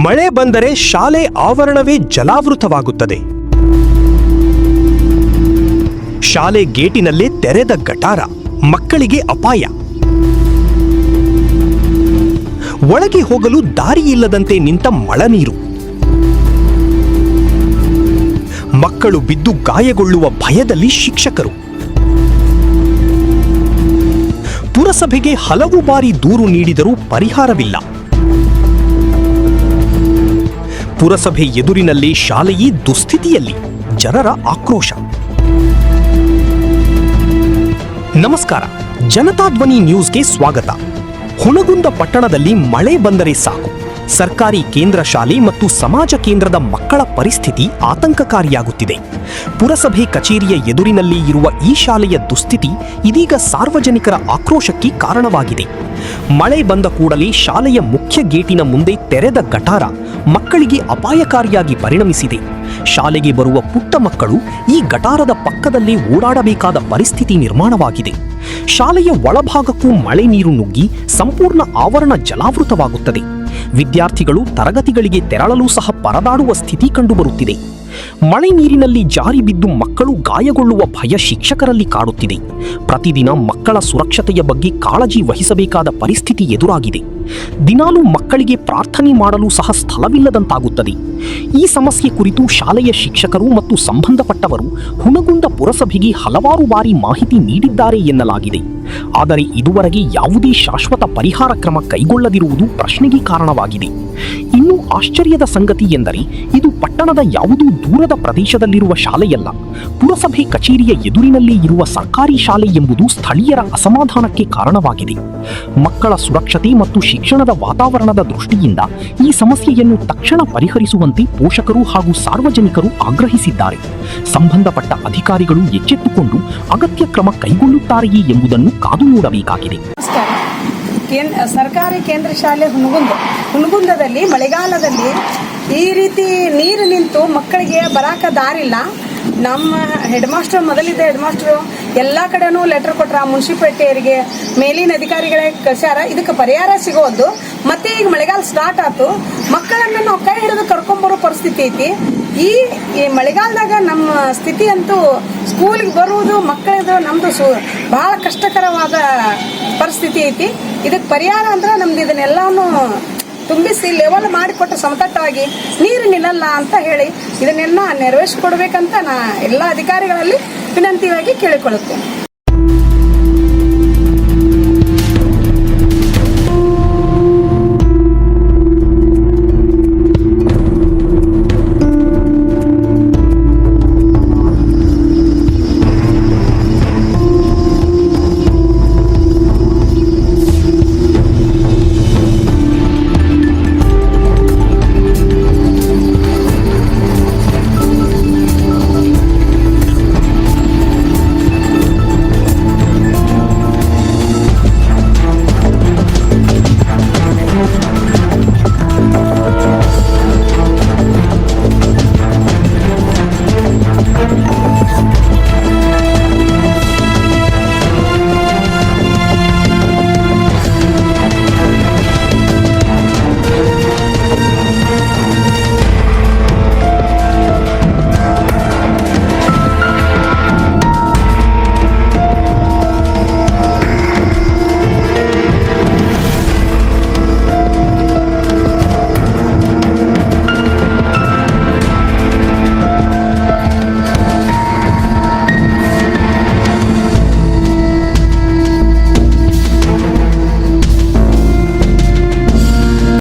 ಮಳೆ ಬಂದರೆ ಶಾಲೆ ಆವರಣವೇ ಜಲಾವೃತವಾಗುತ್ತದೆ. ಶಾಲೆ ಗೇಟಿನಲ್ಲೇ ತೆರೆದ ಗಟಾರ, ಮಕ್ಕಳಿಗೆ ಅಪಾಯ. ಒಳಗೆ ಹೋಗಲು ದಾರಿಯಿಲ್ಲದಂತೆ ನಿಂತ ಮಳೆನೀರು. ಮಕ್ಕಳು ಬಿದ್ದು ಗಾಯಗೊಳ್ಳುವ ಭಯದಲ್ಲಿ ಶಿಕ್ಷಕರು. ಪುರಸಭೆಗೆ ಹಲವು ಬಾರಿ ದೂರು ನೀಡಿದರೂ ಪರಿಹಾರವಿಲ್ಲ. ಪುರಸಭೆ ಎದುರಿನಲ್ಲಿ ಶಾಲೆಯೇ ದುಸ್ಥಿತಿಯಲ್ಲಿ, ಜನರ ಆಕ್ರೋಶ. ನಮಸ್ಕಾರ, ಜನತಾ ಧ್ವನಿ ನ್ಯೂಸ್ಗೆ ಸ್ವಾಗತ. ಹುನಗುಂದ ಪಟ್ಟಣದಲ್ಲಿ ಮಳೆ ಬಂದರೆ ಸಾಕು, ಸರ್ಕಾರಿ ಕೇಂದ್ರ ಶಾಲೆ ಮತ್ತು ಸಮಾಜ ಕೇಂದ್ರದ ಮಕ್ಕಳ ಪರಿಸ್ಥಿತಿ ಆತಂಕಕಾರಿಯಾಗುತ್ತಿದೆ. ಪುರಸಭೆ ಕಚೇರಿಯ ಎದುರಿನಲ್ಲಿ ಇರುವ ಈ ಶಾಲೆಯ ದುಸ್ಥಿತಿ ಇದೀಗ ಸಾರ್ವಜನಿಕರ ಆಕ್ರೋಶಕ್ಕೆ ಕಾರಣವಾಗಿದೆ. ಮಳೆ ಬಂದ ಕೂಡಲೇ ಶಾಲೆಯ ಮುಖ್ಯ ಗೇಟಿನ ಮುಂದೆ ತೆರೆದ ಗಟಾರ ಮಕ್ಕಳಿಗೆ ಅಪಾಯಕಾರಿಯಾಗಿ ಪರಿಣಮಿಸಿದೆ. ಶಾಲೆಗೆ ಬರುವ ಪುಟ್ಟ ಮಕ್ಕಳು ಈ ಗಟಾರದ ಪಕ್ಕದಲ್ಲೇ ಓಡಾಡಬೇಕಾದ ಪರಿಸ್ಥಿತಿ ನಿರ್ಮಾಣವಾಗಿದೆ. ಶಾಲೆಯ ಒಳಭಾಗಕ್ಕೂ ಮಳೆ ನೀರು ನುಗ್ಗಿ ಸಂಪೂರ್ಣ ಆವರಣ ಜಲಾವೃತವಾಗುತ್ತದೆ. ವಿದ್ಯಾರ್ಥಿಗಳು ತರಗತಿಗಳಿಗೆ ತೆರಳಲು ಸಹ ಪರದಾಡುವ ಸ್ಥಿತಿ ಕಂಡುಬರುತ್ತಿದೆ. ಮಳೆ ನೀರಿನಲ್ಲಿ ಜಾರಿ ಬಿದ್ದು ಮಕ್ಕಳು ಗಾಯಗೊಳ್ಳುವ ಭಯ ಶಿಕ್ಷಕರಲ್ಲಿ ಕಾಡುತ್ತಿದೆ. ಪ್ರತಿದಿನ ಮಕ್ಕಳ ಸುರಕ್ಷತೆಯ ಬಗ್ಗೆ ಕಾಳಜಿ ವಹಿಸಬೇಕಾದ ಪರಿಸ್ಥಿತಿ ಎದುರಾಗಿದೆ. ದಿನಾಲೂ ಮಕ್ಕಳಿಗೆ ಪ್ರಾರ್ಥನೆ ಮಾಡಲು ಸಹ ಸ್ಥಳವಿಲ್ಲದಂತಾಗುತ್ತದೆ. ಈ ಸಮಸ್ಯೆ ಕುರಿತು ಶಾಲೆಯ ಶಿಕ್ಷಕರು ಮತ್ತು ಸಂಬಂಧಪಟ್ಟವರು ಹುನಗುಂದ ಪುರಸಭೆಗೆ ಹಲವಾರು ಬಾರಿ ಮಾಹಿತಿ ನೀಡಿದ್ದಾರೆ ಎನ್ನಲಾಗಿದೆ. ಆದರೆ ಇದುವರೆಗೆ ಯಾವುದೇ ಶಾಶ್ವತ ಪರಿಹಾರ ಕ್ರಮ ಕೈಗೊಳ್ಳದಿರುವುದು ಪ್ರಶ್ನೆಗೆ ಕಾರಣವಾಗಿದೆ. ಇನ್ನು ಆಶ್ಚರ್ಯದ ಸಂಗತಿ ಎಂದರೆ ಇದು ಪಟ್ಟಣದ ಯಾವುದೂ ದೂರದ ಪ್ರದೇಶದಲ್ಲಿರುವ ಶಾಲೆಯಲ್ಲ. ಪುರಸಭೆ ಕಚೇರಿಯ ಎದುರಿನಲ್ಲೇ ಇರುವ ಸರ್ಕಾರಿ ಶಾಲೆ ಎಂಬುದು ಸ್ಥಳೀಯರ ಅಸಮಾಧಾನಕ್ಕೆ ಕಾರಣವಾಗಿದೆ. ಮಕ್ಕಳ ಸುರಕ್ಷತೆ ಮತ್ತು ಶಿಕ್ಷಣದ ವಾತಾವರಣದ ದೃಷ್ಟಿಯಿಂದ ಈ ಸಮಸ್ಯೆಯನ್ನು ತಕ್ಷಣ ಪರಿಹರಿಸುವಂತೆ ಪೋಷಕರು ಹಾಗೂ ಸಾರ್ವಜನಿಕರು ಆಗ್ರಹಿಸಿದ್ದಾರೆ. ಸಂಬಂಧಪಟ್ಟ ಅಧಿಕಾರಿಗಳು ಎಚ್ಚೆತ್ತುಕೊಂಡು ಅಗತ್ಯ ಕ್ರಮ ಕೈಗೊಳ್ಳುತ್ತಾರೆಯೇ ಎಂಬುದನ್ನು ಕಾದು ನೋಡಬೇಕಾಗಿದೆ. ಸರ್ಕಾರಿ ಕೇಂದ್ರ ಶಾಲೆ ಹುನಗುಂದದಲ್ಲಿ ಮಳೆಗಾಲದಲ್ಲಿ ಈ ರೀತಿ ನೀರು ನಿಂತು ಮಕ್ಕಳಿಗೆ ಬರಾಕ ದಾರಿಲ್ಲ. ನಮ್ಮ ಮೊದಲಿದ್ದ ಹೆಡ್ ಮಾಸ್ಟರು ಎಲ್ಲ ಕಡೆನೂ ಲೆಟರ್ ಕೊಟ್ರ, ಮುನ್ಸಿಪಾಲಿಟಿಯವರಿಗೆ, ಮೇಲಿನ ಅಧಿಕಾರಿಗಳಿಗೆ ಕಳ್ಸ್ಯಾರ. ಇದಕ್ಕೆ ಪರಿಹಾರ ಸಿಗೋದು. ಮತ್ತೆ ಈಗ ಮಳೆಗಾಲ ಸ್ಟಾರ್ಟ್ ಆಯ್ತು, ಮಕ್ಕಳನ್ನು ನಾವು ಕೈ ಹಿಡಿದು ಕರ್ಕೊಂಬರೋ ಪರಿಸ್ಥಿತಿ ಐತಿ. ಈ ಮಳೆಗಾಲದಾಗ ನಮ್ಮ ಸ್ಥಿತಿ ಅಂತೂ ಸ್ಕೂಲಿಗೆ ಬರುವುದು ಮಕ್ಕಳದು ನಮ್ದು ಬಹಳ ಕಷ್ಟಕರವಾದ ಪರಿಸ್ಥಿತಿ ಐತಿ. ಇದಕ್ಕೆ ಪರಿಹಾರ ಅಂದ್ರೆ ನಮ್ದು ಇದನ್ನೆಲ್ಲವನ್ನು ತುಂಬಿಸಿ ಲೆವೆಲ್ ಮಾಡಿಕೊಟ್ಟು ಸಮತಟ್ಟಾಗಿ ನೀರು ನಿಲ್ಲಲ್ಲ ಅಂತ ಹೇಳಿ ಇದನ್ನೆಲ್ಲ ನೆರವೇರಿಸಿಕೊಡ್ಬೇಕಂತ ನಾ ಎಲ್ಲ ಅಧಿಕಾರಿಗಳಲ್ಲಿ ವಿನಂತಿಯಾಗಿ ಕೇಳಿಕೊಳ್ಳುತ್ತೇನೆ.